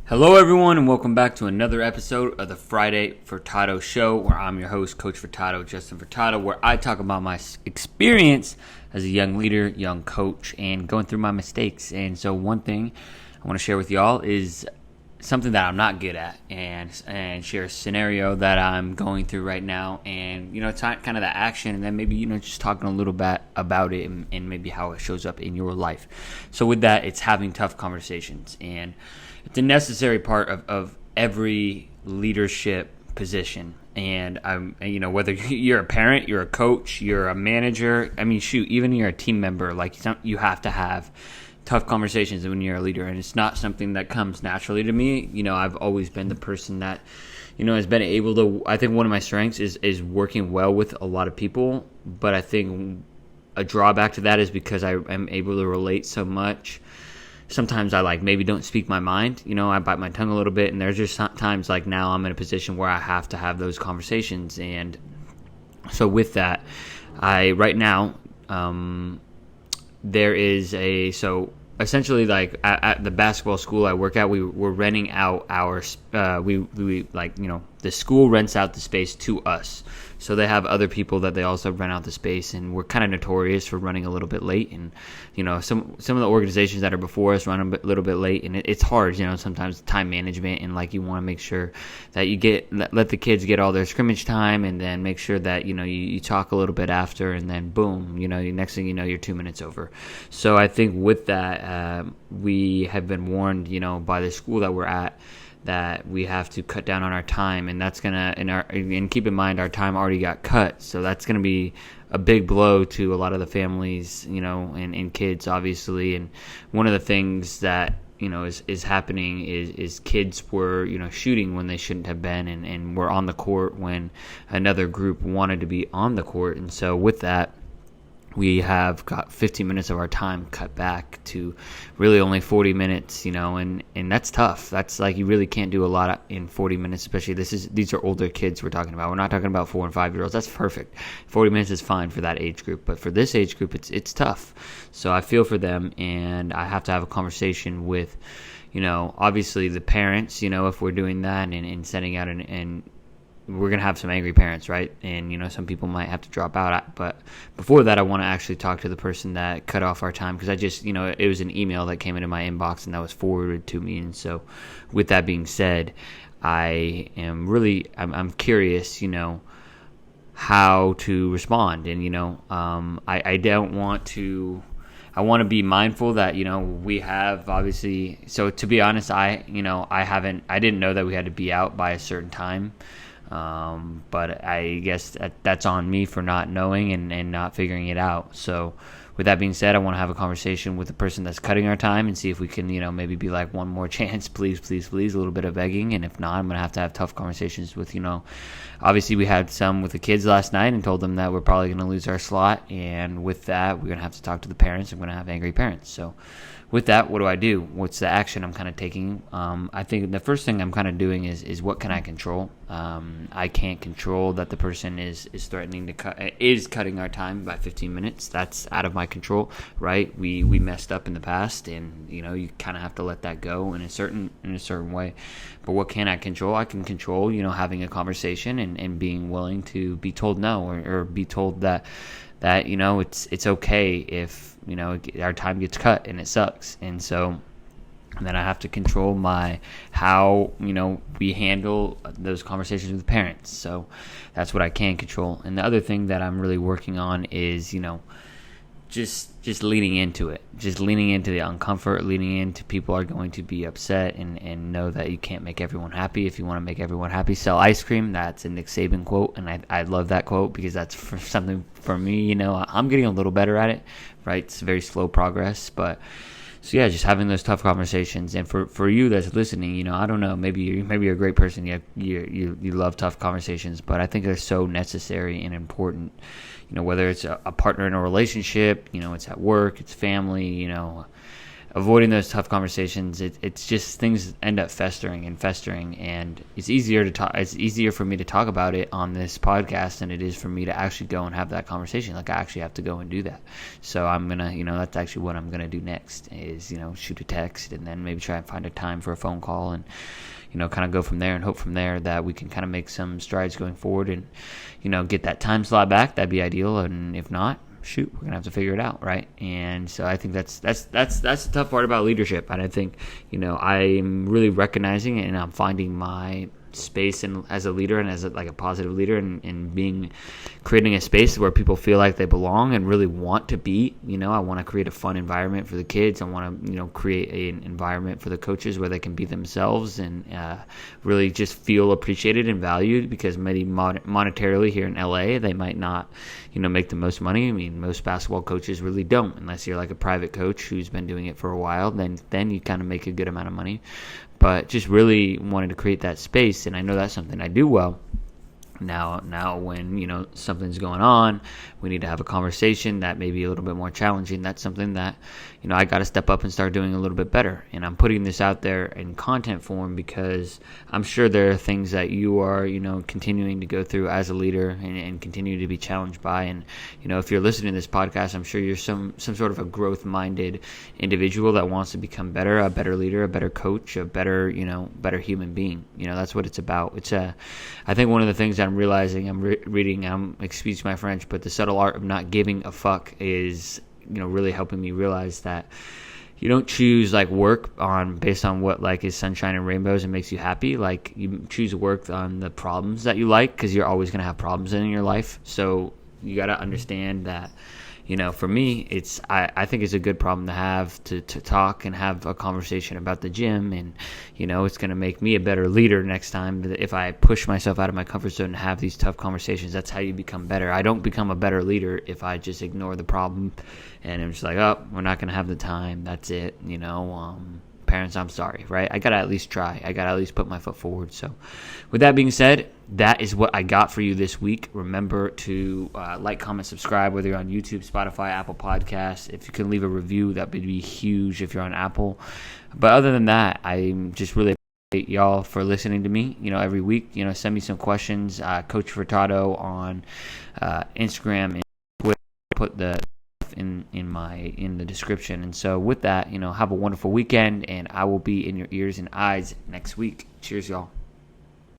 Hello, everyone, and welcome back to another episode of the Friday Furtado Show, where I'm your host, Coach Furtado, Justin Furtado, where I talk about my experience as a young leader, young coach, and going through my mistakes. And so one thing I want to share with y'all is something that I'm not good at, and share a scenario that I'm going through right now, and it's kind of the action, and then maybe just talking a little bit about it, and maybe how it shows up in your life. So with that, it's having tough conversations, and it's a necessary part of every leadership position. And whether you're a parent, you're a coach, you're a manager, even you're a team member, you have to have tough conversations when you're a leader. And it's not something that comes naturally to me. I've always been the person that has been able to. I think one of my strengths is working well with a lot of people, but I think a drawback to that is because I am able to relate so much. Sometimes I maybe don't speak my mind. I bite my tongue a little bit, and there's just times now I'm in a position where I have to have those conversations. And so with that, right now there is essentially at the basketball school I work at, we're renting out our the school rents out the space to us. So they have other people that they also rent out the space, and we're kind of notorious for running a little bit late. And some of the organizations that are before us run a little bit late, and it's hard. Sometimes time management, and you want to make sure that you let the kids get all their scrimmage time, and then make sure that you talk a little bit after, and then boom, next thing you know, you're 2 minutes over. So I think with that, we have been warned, by the school that we're at, that we have to cut down on our time, and that's gonna and keep in mind our time already got cut, so that's gonna be a big blow to a lot of the families, and kids, obviously. And one of the things that is happening is kids were shooting when they shouldn't have been, and were on the court when another group wanted to be on the court. And so with that, we have got 15 minutes of our time cut back to really only 40 minutes, and that's tough. That's you really can't do a lot in 40 minutes, especially these are older kids we're talking about. We're not talking about 4 and 5 year olds. That's perfect. 40 minutes is fine for that age group, but for this age group, it's tough. So I feel for them, and I have to have a conversation with, obviously the parents, if we're doing that and sending out and we're going to have some angry parents, right? And, some people might have to drop out. But before that, I want to actually talk to the person that cut off our time, because I just, it was an email that came into my inbox, and that was forwarded to me. And so with that being said, I'm curious, how to respond. And, I don't want to... I want to be mindful that, we have obviously... So to be honest, I didn't know that we had to be out by a certain time. But I guess that's on me for not knowing and not figuring it out. So with that being said, I want to have a conversation with the person that's cutting our time and see if we can, maybe be one more chance, please, please, please, a little bit of begging. And if not, I'm going to have tough conversations with, obviously we had some with the kids last night and told them that we're probably going to lose our slot. And with that, we're going to have to talk to the parents. I'm going to have angry parents. So with that, what do I do? What's the action I'm kind of taking? I think the first thing I'm kind of doing is what can I control? I can't control that the person is threatening to cutting our time by 15 minutes. That's out of my control, right? We messed up in the past, and you kind of have to let that go in a certain way. But what can I control? I can control having a conversation and being willing to be told no, or be told that it's okay if our time gets cut and it sucks. And so then I have to control how we handle those conversations with parents. So that's what I can control. And the other thing that I'm really working on is just leaning into it, just leaning into the uncomfort, leaning into people are going to be upset, and know that you can't make everyone happy. If you want to make everyone happy, sell ice cream. That's a Nick Saban quote, and I love that quote because that's something for me. I'm getting a little better at it, right? It's very slow progress, but so yeah, just having those tough conversations. And for you that's listening, I don't know, maybe you're a great person. You love tough conversations, but I think they're so necessary and important. Whether it's a partner in a relationship, it's at work, it's family, avoiding those tough conversations, it's just things end up festering, and it's easier to talk. It's easier for me to talk about it on this podcast than it is for me to actually go and have that conversation. Like, I actually have to go and do that. So I'm gonna, that's actually what I'm gonna do next is, shoot a text and then maybe try and find a time for a phone call and, kind of go from there and hope from there that we can kind of make some strides going forward and, get that time slot back. That'd be ideal. And if not, shoot, we're gonna have to figure it out, right? And so I think that's the tough part about leadership. And I think, I'm really recognizing it, and I'm finding my space and as a leader and as a positive leader, and creating a space where people feel like they belong and really want to be. I want to create a fun environment for the kids. I want to create an environment for the coaches where they can be themselves and really just feel appreciated and valued, because maybe monetarily here in LA they might not make the most money. I mean, most basketball coaches really don't, unless you're like a private coach who's been doing it for a while. Then you kind of make a good amount of money. But just really wanted to create that space, and I know that's something I do well. Now when, something's going on, we need to have a conversation that may be a little bit more challenging. That's something that, I got to step up and start doing a little bit better. And I'm putting this out there in content form because I'm sure there are things that you are, continuing to go through as a leader and continue to be challenged by. And, if you're listening to this podcast, I'm sure you're some sort of a growth-minded individual that wants to become better, a better leader, a better coach, a better, better human being. That's what it's about. I think one of the things I'm realizing, I'm reading, excuse my French, but The Subtle Art of Not Giving a Fuck is, really helping me realize that you don't choose work based on what is sunshine and rainbows and makes you happy. You choose work on the problems that you like, because you're always going to have problems in your life. So you got to understand that, for me, I think it's a good problem to have, to talk and have a conversation about the gym. And, it's going to make me a better leader next time. If I push myself out of my comfort zone and have these tough conversations, that's how you become better. I don't become a better leader if I just ignore the problem and I'm just like, oh, we're not going to have the time. That's it. Parents, I'm sorry, right? I got to at least try. I got to at least put my foot forward. So with that being said, that is what I got for you this week. Remember to like, comment, subscribe, whether you're on YouTube, Spotify, Apple Podcasts. If you can leave a review, that would be huge if you're on Apple. But other than that, I'm just really appreciate y'all for listening to me, every week. Send me some questions. Coach Furtado on Instagram and Twitter. Put the in the description. And so with that, have a wonderful weekend, and I will be in your ears and eyes next week. Cheers, y'all.